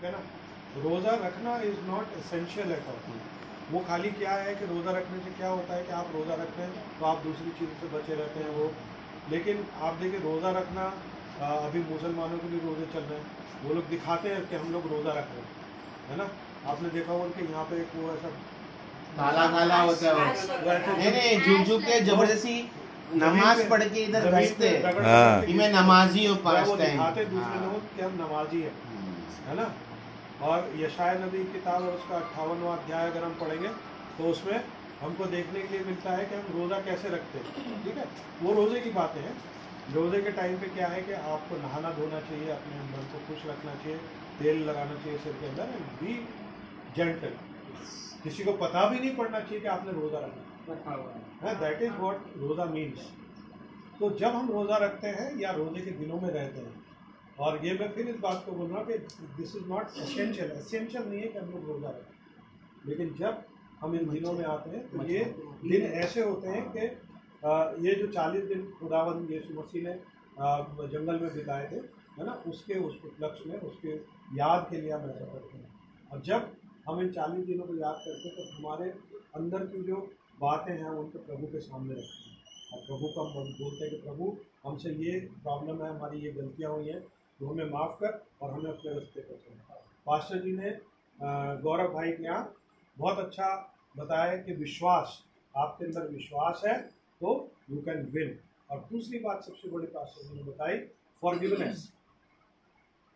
ठीक है ना। रोज़ा रखना is not essential at all. वो खाली क्या है कि रोज़ा रखने से क्या होता है कि आप रोज़ा रखते हैं तो आप दूसरी चीज़ों से बचे रहते हैं वो। लेकिन आप देखिए रोज़ा रखना, अभी मुसलमानों के भी रोज़े चल रहे हैं, वो लोग दिखाते हैं कि हम लोग रोज़ा रख रहे हैं, है ना। आपने देखा होगा कि यहाँ पे एक वो ऐसा काला काला होता है, नहीं झुक झुक के जबरदस्ती नमाज पढ़ के इधर घसते हैं कि मैं नमाजी हूँ 5 टाइम, दिखाते दूसरे लोगों कि हम नमाजी हैं, है ना। और यशाया नबी की किताब और उसका 58वां अध्याय अगर हम पढ़ेंगे तो उसमें हमको देखने के लिए मिलता है कि हम रोज़ा कैसे रखते हैं, ठीक है। वो रोज़े की बातें हैं। रोज़े के टाइम पे क्या है कि आपको नहाना धोना चाहिए, अपने मन को खुश रखना चाहिए, तेल लगाना चाहिए सिर के अंदर, एंड बी जेंटल। किसी को पता भी नहीं पड़ना चाहिए कि आपने रोज़ा रखा है। दैट इज़ व्हाट रोज़ा मीन्स। तो जब हम रोज़ा रखते हैं या रोज़े के दिनों में रहते हैं, और ये मैं फिर इस बात को बोल रहा हूँ कि this is not essential. Essential नहीं है कि हम लोग रोज़ा रखें, लेकिन जब हम इन दिनों में आते हैं तो ये दिन ऐसे होते हैं कि ये जो 40 दिन खुदावंद यीशु मसीह ने जंगल में बिताए थे, है ना, उसके उस उपलक्ष्य में, उसके याद के लिए हम ऐसा करते हैं। और जब हम इन 40 दिनों को याद करते हैं तो हमारे अंदर की जो बातें हैं उनको प्रभु के सामने रखते हैं, और प्रभु को हम बोलते हैं कि प्रभु हमसे ये प्रॉब्लम है, हमारी ये गलतियाँ हुई हैं, तो हमें माफ़ कर और हमें अपने रास्ते पर चलना। पास्टर जी ने गौरव भाई के यहाँ बहुत अच्छा बताया कि विश्वास, आपके अंदर विश्वास है तो यू कैन विन। और दूसरी बात सबसे बड़ी पास्टर जी ने बताई, फॉरगिवनेस,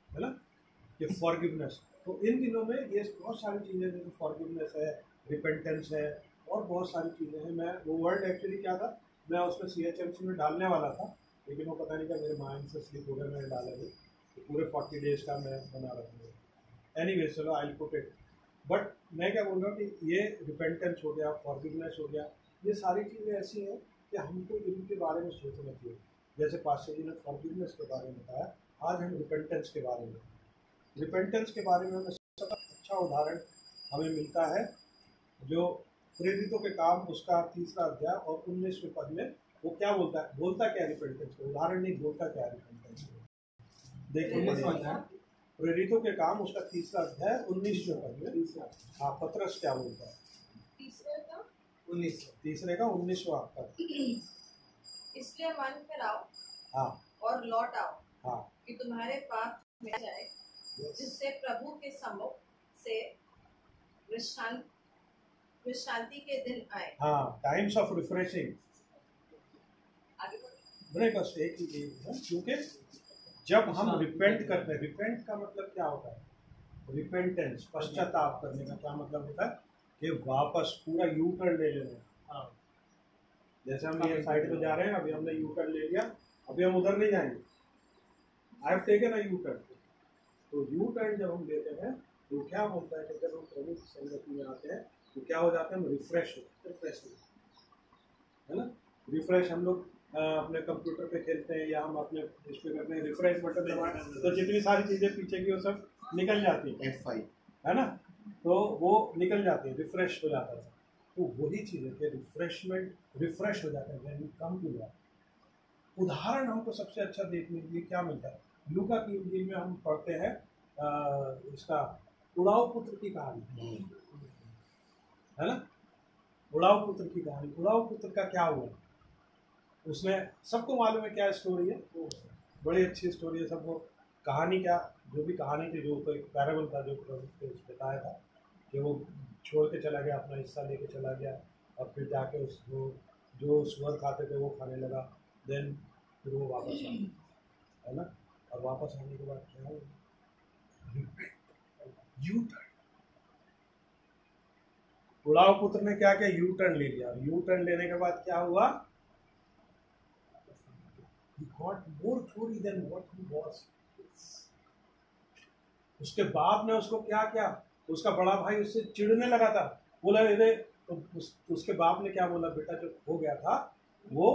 है ना, कि फॉरगिवनेस। तो इन दिनों में ये बहुत सारी चीज़ें, जैसे फॉरगिवनेस है, रिपेंटेंस है, और बहुत सारी चीज़ें हैं। मैं वो वर्ड एक्चुअली क्या था, मैं उसमें CHMC में डालने वाला था, लेकिन वो पता नहीं क्या मेरे माइंड से स्लिप हो गया, मैंने डाला नहीं। तो पूरे 40 डेज का मैं बना रखूँगा। एनीवे चलो I will put it. But मैं क्या बोल रहा हूँ कि ये रिपेंटेंस हो गया, फॉरगिवनेस हो गया, ये सारी चीज़ें ऐसी हैं कि हमको इनके बारे में सोचना चाहिए। जैसे पास्टर जी ने फॉरगिवनेस के बारे में बताया, आज हम रिपेंटेंस के बारे में, रिपेंटेंस के बारे में हमें सबसे अच्छा उदाहरण हमें मिलता है जो प्रेरितों के काम उसका 3रा अध्याय और 19वें पद में। वो क्या बोलता है, बोलता क्या रिपेंटेंस का उदाहरण नहीं, बोलता क्या रिपेंटेंस। देखिए प्रेरितों के काम उसका 3रा अध्याय 19वें पद में, हाँ, पतरस क्या बोलता है, तीसरे का 19वां पद। इसलिए मन फिराओ, हाँ, और लौट आओ, हाँ, कि तुम्हारे पाप में जाए, जिससे प्रभु के सम्मुख से विश्रांति के दिन आए। हाँ, टाइम्स ऑफ रिफ्रेशिंग। ब्रेक बस एक ही चीज है, क्योंकि जब हम रिपेंट करते हैं, रिपेंट का मतलब क्या होता है, रिपेंटेंस, पश्चाताप करने का क्या मतलब होता है कि वापस पूरा यू टर्न ले लेना। जैसे हम ये साइड पे जा रहे हैं, अभी हमने यू टर्न ले लिया, अभी हम उधर नहीं जाएंगे, I have taken a U turn. तो यू टर्न जब हम लेते हैं तो क्या होता है कि जब हम प्रभु की संगति में आते हैं तो क्या हो जाते हैं, हम रिफ्रेश है ना। रिफ्रेश हम लोग अपने कंप्यूटर पे खेलते हैं या हम अपने इस पे करते हैं, रिफ्रेश बटन दबाएं तो जितनी सारी चीज़ें पीछे की वो सब निकल जाती है, F5 है ना, तो वो निकल जाती है, रिफ्रेश हो जाता है। तो वही चीज़ है कि रिफ्रेशमेंट, रिफ्रेश हो जाता है when you come to God. उदाहरण हमको सबसे अच्छा देखने के लिए क्या मिलता है, लूका की इंजील में हम पढ़ते हैं इसका उड़ाऊ पुत्र की कहानी, है ना, उड़ाऊ पुत्र की कहानी। उड़ाऊ पुत्र का क्या हुआ, उसमें सबको मालूम है क्या स्टोरी है, वो बड़ी अच्छी स्टोरी है सबको। कहानी क्या, जो भी कहानी थी, जो तो एक पैराबल था जो बताया था कि वो छोड़ के चला गया, अपना हिस्सा लेके चला गया, और फिर जाके उस जो सुअर खाते थे वो खाने लगा, देन फिर वो वापस आ गया, है ना। और वापस आने के बाद क्या हुआ, यू टर्न। उड़ाऊ पुत्र ने क्या किया, यू टर्न ले लिया। यू टर्न लेने के बाद क्या हुआ, he got more glory than what he was. उसके बाप ने उसको क्या किया, उसका बड़ा भाई उससे चिढ़ने लगा था, बोला इधे, तो उसके बाप ने क्या बोला, बेटा जो हो गया था वो,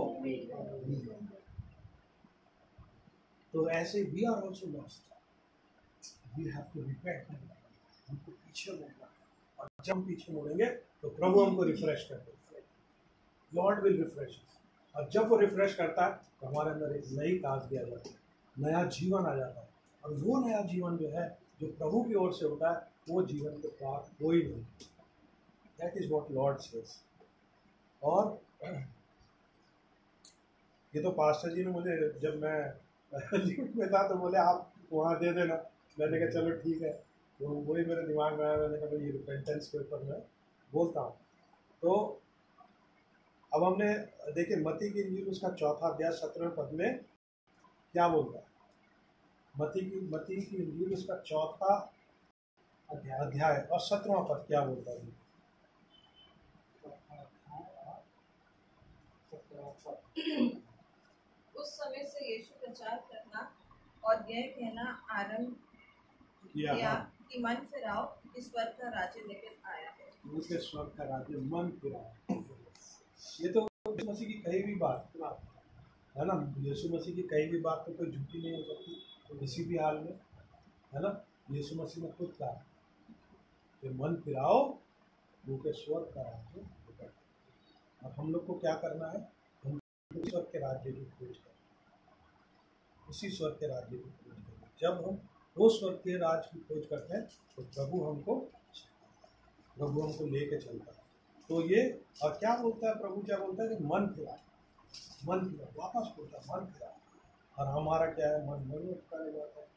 तो ऐसे we are also lost, we have to repent, हमको पीछे मुड़ना, और जब हम पीछे मुड़ेंगे तो प्रभु हमको रिफ्रेश करते हैं, लॉर्ड विल रिफ्रेश। और जब वो रिफ्रेश करता है तो हमारे अंदर एक नई ताजगी आ जाती है, नया जीवन आ जाता है, और वो नया जीवन जो है जो प्रभु की ओर से होता है वो जीवन के पार कोई नहीं। That is what Lord says. और ये तो पास्टर जी ने मुझे, जब मैं लिफ्ट में था तो बोले आप वहाँ दे देना। मैंने कहा चलो ठीक है। तो वही मेरे दिमाग में आया, मैंने कहा भाई ये रिपेंटेंस के ऊपर मैं बोलता हूँ। तो अब हमने देखिए मत्ती की इंजील उसका 4 अध्याय 17वें पद में क्या बोलता है। मत्ती की इंजील उसका 4 अध्याय और 17वां पद क्या बोलता है। उस समय से यीशु प्रचार करना और यह कहना आरंभ किया कि मन फिराओ, इस स्वर्ग का राज्य निकट आया है। उनके स्वर्ग का राज्य मन फिराओ। ये तो यीशु मसीह की कही भी बात है ना। यीशु मसीह की कही भी बात तो कोई झूठी नहीं हो सकती किसी भी हाल में, है ना। यीशु मसीह ने खुद कहा कि मन फिराओ, उनके स्वर्ग का राज्य निकट। अब हम लोग को क्या करना है, हम स्वर्ग के राज्य की खोज करें, उसी स्वर्ग के राज्य की खोज करें। जब हम वो स्वर्ग के राज की खोज करते हैं तो प्रभु हमको लेके चलता है। तो ये और क्या बोलता है प्रभु, क्या बोलता है कि मन फिरा, वापस बोलता है मन फिरा। और हमारा क्या है, मन में उठने जाता है।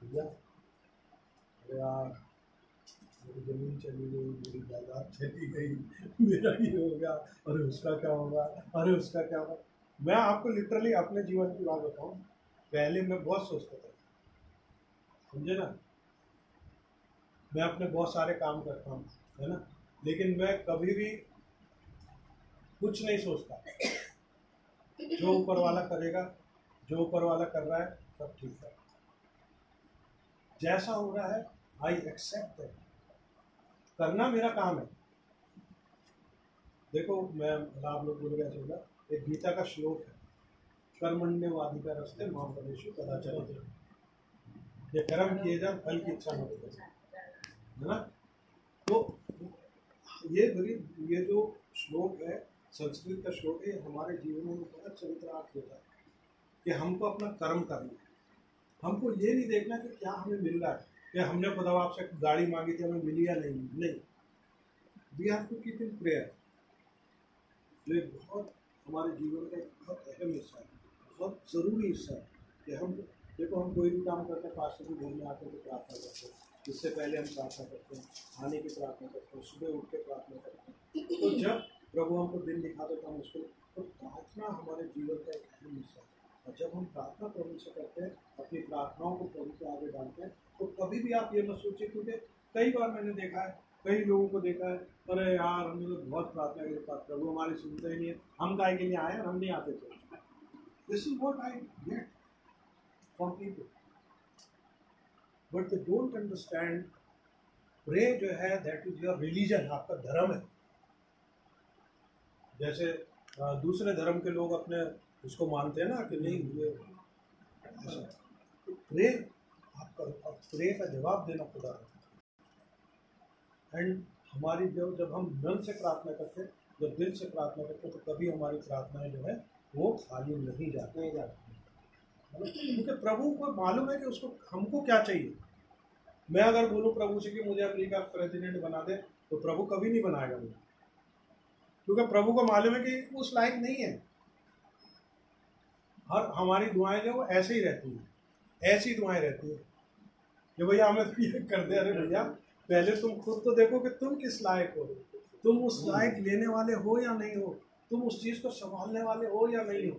भैया अरे यार मेरी जमीन चली गई, मेरी जायदाद चली गई, मेरा ये हो गया, अरे उसका क्या होगा, अरे उसका क्या होगा। मैं आपको लिटरली अपने जीवन की बात बताऊं, पहले मैं बहुत सोचता था, समझे ना। मैं अपने बहुत सारे काम करता हूँ, है ना, लेकिन मैं कभी भी कुछ नहीं सोचता। जो ऊपर वाला करेगा, जो ऊपर वाला कर रहा है सब ठीक है, जैसा हो रहा है आई एक्सेप्ट है, करना मेरा काम है। देखो मैं आप लोग बोल गया चला, एक गीता का श्लोक है, कर्मण्यवादी का रास्ते मां परमेश्वर कदाचार, ये कर्म किए जाए फल की इच्छा मत करो, है ना। तो ये जो श्लोक है, संस्कृत का श्लोक है, हमारे जीवन में बहुत चरित्रार्थ होता है कि हमको अपना कर्म करना है। हमको ये नहीं देखना कि क्या हमें मिल रहा है, कि हमने खुदा आपसे गाड़ी मांगी थी हमें मिली या नहीं। We have to keep in prayer. ये बहुत हमारे जीवन का एक बहुत अहम हिस्सा है, बहुत ज़रूरी हिस्सा है कि हम देखो, हम कोई भी काम करते हैं, पास्टर को घूमने आते हैं तो प्रार्थना करते हैं, इससे पहले हम प्रार्थना करते हैं, खाने की प्रार्थना करते हैं, सुबह उठ के प्रार्थना करते हैं। तो जब प्रभु हमको दिन दिखा देता है उसको, तो प्रार्थना हमारे जीवन का एक अहम हिस्सा है। और जब हम प्रार्थना प्रभु से करते हैं, अपनी प्रार्थनाओं को प्रभु के आगे डालते हैं, तो कभी भी आप ये मत सोचिए, क्योंकि कई बार मैंने देखा है, कई लोगों को देखा है, अरे यार हमने तो बहुत प्रार्थना की, प्रभु हमारी सुनते ही नहीं है, हम गाय के लिए आए और हम नहीं आते थे। This is what I get from people, but they don't understand. Pray जो है दैट इज योर रिलीजन, आपका धर्म है। जैसे दूसरे धर्म के लोग अपने उसको मानते हैं ना कि नहीं ये ऐसा, तो प्रे आपका, प्रे का जवाब देना खुदा है। एंड हमारी जब हम मन से प्रार्थना करते हैं, जब दिल से प्रार्थना करते हैं, तो कभी हमारी प्रार्थनाएं जो है वो खाली नहीं जाती, क्योंकि प्रभु को मालूम है कि उसको हमको क्या चाहिए। मैं अगर बोलूँ प्रभु से कि मुझे अमेरिका का प्रेसिडेंट बना दे, तो प्रभु कभी नहीं बनाएगा मुझे, क्योंकि प्रभु को मालूम है कि उस लायक नहीं है। हर हमारी दुआएं जो वो ऐसे ही रहती हैं, ऐसी दुआएं रहती हैं कि भैया हमें तो ये कर दे। अरे भैया पहले तुम खुद तो देखो कि तुम किस लायक हो, तुम उस लायक लेने वाले हो या नहीं हो, तुम उस चीज़ को संभालने वाले हो या नहीं हो।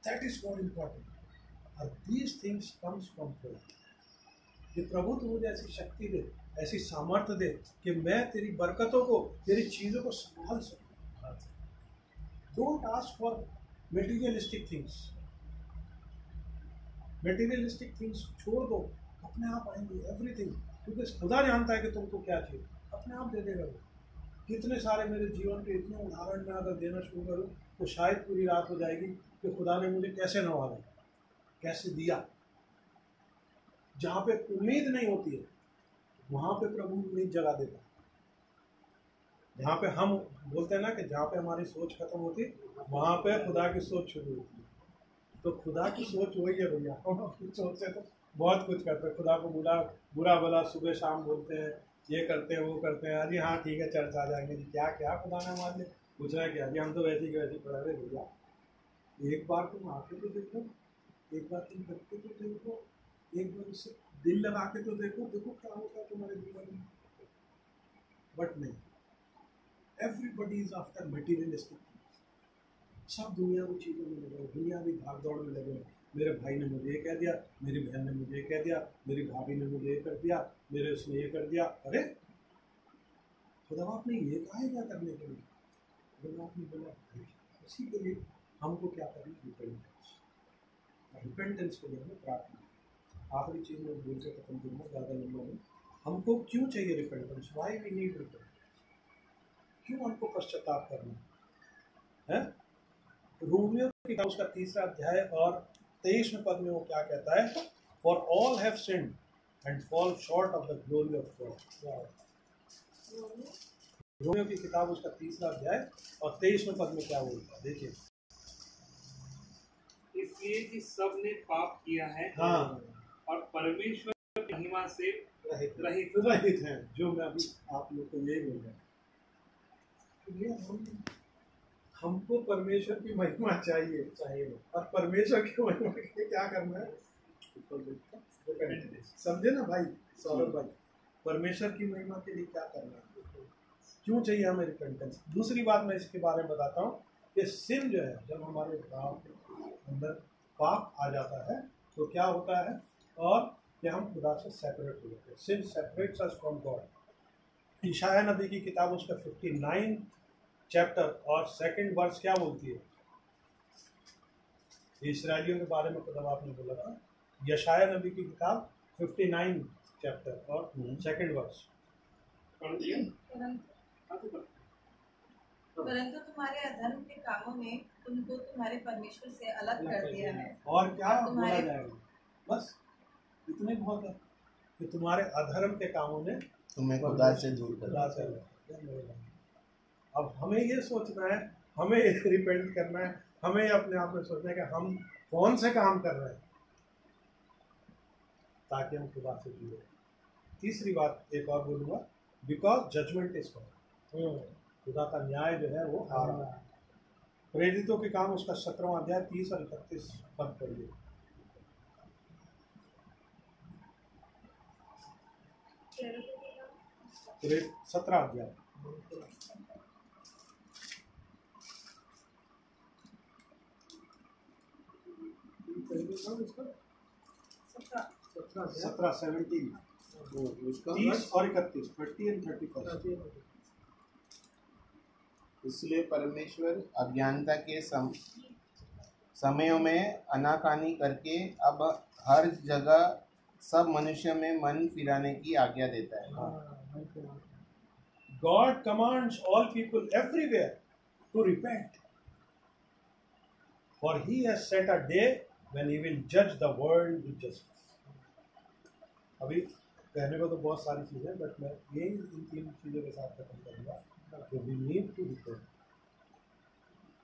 That is more important. और these things comes from prayer, कि प्रभु तू मुझे ऐसी शक्ति दे, ऐसी सामर्थ्य दे कि मैं तेरी बरकतों को, तेरी चीज़ों को संभाल सकूं। Don't ask for materialistic things. Materialistic things छोड़ दो, अपने आप आएंगे एवरीथिंग, क्योंकि खुदा जानता है कि तुमको क्या चाहिए, अपने आप दे देगा वो। कितने सारे मेरे जीवन के इतने उदाहरण मैं अगर देना शुरू करूँ तो शायद पूरी रात हो जाएगी कि खुदा ने मुझे कैसे नवाजा, कैसे दिया। जहाँ पे उम्मीद नहीं होती है वहाँ पे प्रभु उम्मीद जगा देता है। जहाँ पे हम बोलते हैं ना कि जहाँ पे हमारी सोच खत्म होती वहाँ पे खुदा की सोच शुरू होती है। तो खुदा की सोच वही है भैया, हम अपनी सोच से तो बहुत कुछ करते हैं, खुदा को बुरा बुरा भला सुबह शाम बोलते हैं, ये करते हैं वो करते हैं। अरे हाँ ठीक है चर्च आ जाएंगे जी, क्या क्या खुदा ने हमारे लिए पूछ रहा है क्या जी, हम तो वैसे ही वैसे पढ़ा रहे भैया। एक बार तुम आके तो देखो, एक बार तुम करके तो देखो, एक बार उससे दिल लगा के तो देखो, देखो क्या होता है तुम्हारे जीवन में। बट नहीं, एवरीबडी इज आफ्टर मटीरियलिस्टिक, सब दुनियावी चीज़ों में लगे, दुनियावी भाग दौड़ में लगे। मेरे भाई ने मुझे ये कह दिया, मेरी बहन ने मुझे ये कह दिया, मेरी भाभी ने मुझे ये कर दिया, मेरे उसने ये कर दिया। अरे खुदा आपने ये कहा है क्या करने के लिए? खुदा आपने बोला उसी के लिए हमको क्या करना, रिपेंटेंस। रिपेंटेंस के लिए हमें प्रार्थना। आखिरी चीज़ में बोल के खत्म करूँगा, ज़्यादा लंबा नहीं। हमको क्यों चाहिए repentance? Why we need repentance? क्यों हमको पश्चाताप करना है? रोमियो की उसका 3रा अध्याय और 23वें पद में वो क्या कहता है? For all have sinned and fall short of the glory of God. रोमियो की किताब उसका 3रा अध्याय और 23वें पद में क्या बोलता है, देखिए। इसलिए कि सब ने पाप किया है, हाँ, और परमेश्वर की महिमा से रहित हैं। जो मैं अभी आप लोग को यही बोल रहा हूँ, हमको परमेश्वर की महिमा चाहिए और परमेश्वर की महिमा के लिए क्या करना है? समझे ना भाई सौरभ भाई, परमेश्वर की महिमा के लिए क्या करना है, क्यों चाहिए हमें रिपेंटेंस? दूसरी बात मैं इसके बारे में बताता हूँ कि सिन जो है, जब हमारे अंदर पाप आ जाता है तो क्या होता है, और कि हम खुदा से सेपरेट हो जाते हैं। Sin separates us from God. Isaiah नबी की किताब उसका 59 चैप्टर और 2nd वर्स क्या बोलती है? इस्राएलियों के बारे में खुदा आपने बोला था। यशाया नबी की किताब 59 चैप्टर और 2nd वर्स। परंतु तुम्हारे अधर्म के कामों ने तुमको तुम्हारे परमेश्वर से अलग कर दिया है। और क्या बोला जाएगा? बस इतने बहुत है कि तुम्हारे अधर्म के कामों ने तुम्हें खुदा से दूर कर दिया। अब हमें ये सोचना है, हमें रिपेंट करना है, हमें अपने आप में सोचना है कि हम कौन से काम कर रहे हैं ताकि हम खुदा से जुड़े। तीसरी बात एक और बोलूँगा, बिकॉज जजमेंट इज कमिंग। खुदा का न्याय जो है वो आ रहा है। प्रेरितों के काम उसका 17वां अध्याय 30 और 31 पद पढ़िए। पूरे 17 अध्याय। सत्रह 17 30 और 31 30 एंड 31। इसलिए परमेश्वर अज्ञानता के समयों में आनाकानी करके अब हर जगह सब मनुष्य में मन फिराने की आज्ञा देता है। God commands all people everywhere to repent, for He has set a day when He will judge the world with justice. अभी कहने को तो बहुत सारी चीज़ें, बट मैं यही इन 3 चीज़ों के साथ खत्म करूँगा कि we need to repent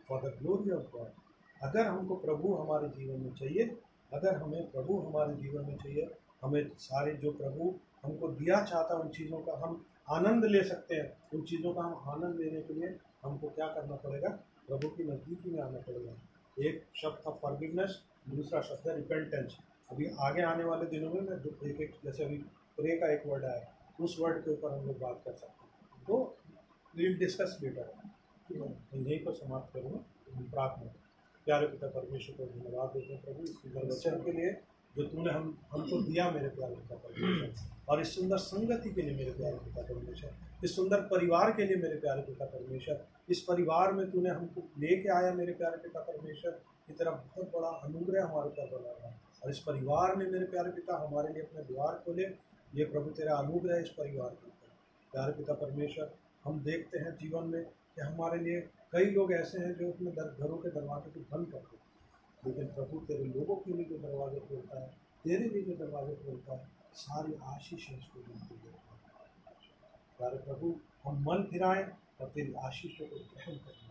for the glory of God। अगर हमको प्रभु हमारे जीवन में चाहिए, अगर हमें प्रभु हमारे जीवन में चाहिए, हमें सारे जो प्रभु हमको दिया चाहता है उन चीज़ों का हम आनंद ले सकते हैं, उन चीज़ों का हम आनंद लेने के लिए हमको क्या करना पड़ेगा? प्रभु की नज़दीकी में आना पड़ेगा। एक शब्द था फॉरगिवनेस, दूसरा शब्द है रिपेंटेंस। अभी आगे आने वाले दिनों में मैं एक जैसे अभी प्रे का एक वर्ड आया, उस वर्ड के ऊपर हम लोग बात कर सकते हैं, तो विल डिस्कस लेटर। यहीं पर समाप्त करूँगा। प्रार्थना। प्यारे पिता परमेश्वर को धन्यवाद देते हैं प्रभु इस सुंदर वचन के लिए जो तूने हमको दिया मेरे प्यारे पिता परमेश्वर, और इस सुंदर संगति के लिए मेरे प्यारे पिता परमेश्वर, इस सुंदर परिवार के लिए मेरे प्यारे पिता परमेश्वर। इस परिवार में तूने हमको लेके आया मेरे प्यारे पिता परमेश्वर की तरफ, बहुत बड़ा अनुग्रह हमारे ऊपर बना रहा, और इस परिवार ने मेरे प्यारे पिता हमारे लिए अपने द्वार खोले। ये प्रभु तेरा अनुग्रह इस परिवार के ऊपर प्यारे पिता परमेश्वर। हम देखते हैं जीवन में कि हमारे लिए कई लोग ऐसे हैं जो अपने घरों के दरवाजे को बंद करते हैं, लेकिन प्रभु तेरे लोगों के लिए जो दरवाजे खोलता है, तेरे लिए जो दरवाजे खोलता है, सारी आशीष उसको मिलती है। प्यारे प्रभु, हम मन फिराएं और तेरी आशीषों को ग्रहण करें।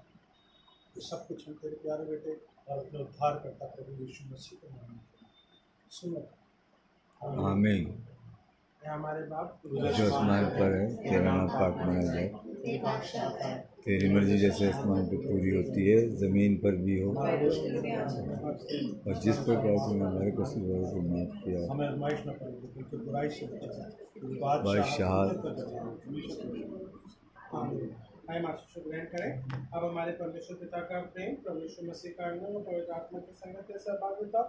तो सब कुछ हम तेरे प्यारे बेटे और अपने उद्धार करता प्रभु यीशु मसीह के नाम में सुनो। आमीन। हे हमारे बाप जो आसमान पर है, तेरा नाम पाक माना जाए, तेरी मर्जी जैसे आसमान पर पूरी होती है ज़मीन पर भी हो। और जिस प्रकार से हमारे कसूरों को माफ़ किया, हमें आजमाइश न पड़े बल्कि बुराई से बचा। बादशाह आइए आशीष ग्रहण करें। अब हमारे परमेश्वर पिता का प्रेम, परमेश्वर मसीह का आनंद और पवित्र आत्मा की संगत से सहभागिता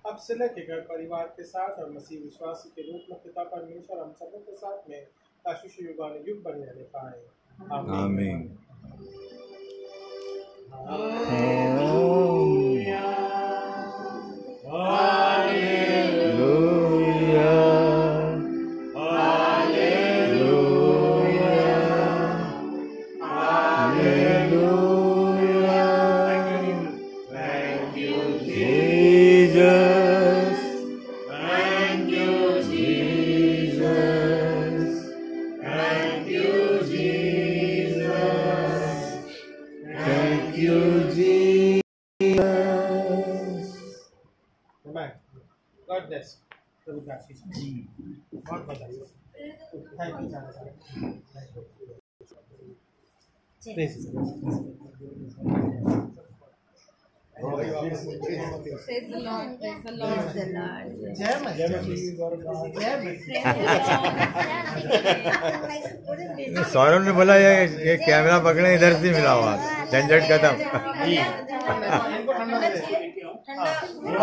अब से लेकर घर परिवार के साथ और मसीह विश्वासी के रूप में पिता परमेश्वर हम सबों के साथ में आशीष युगानुयुग बने रहने पाए। आमीन। God bless. प्रभु का आशीष। बहुत बहुत आशीष। Thank you, Sir. Praise the Lord. Praise the Lord. Praise the Lord. जय मसीह। सौरभ ने बोला ये कैमरा पकड़े, इधर से मिला हुआ, झंझट खत्म।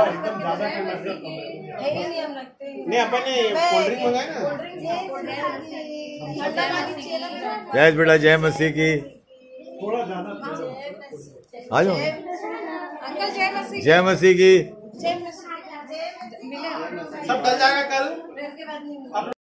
एकदम ज्यादा नहीं, अपन ने कोल्ड ड्रिंक मंगाया ना। जय बेटा, जय मसीह की। थोड़ा ज्यादा आ जाओ। अंकल जय मसीह। जय मसीह की। जय मसीह। सब कल जाएगा कल।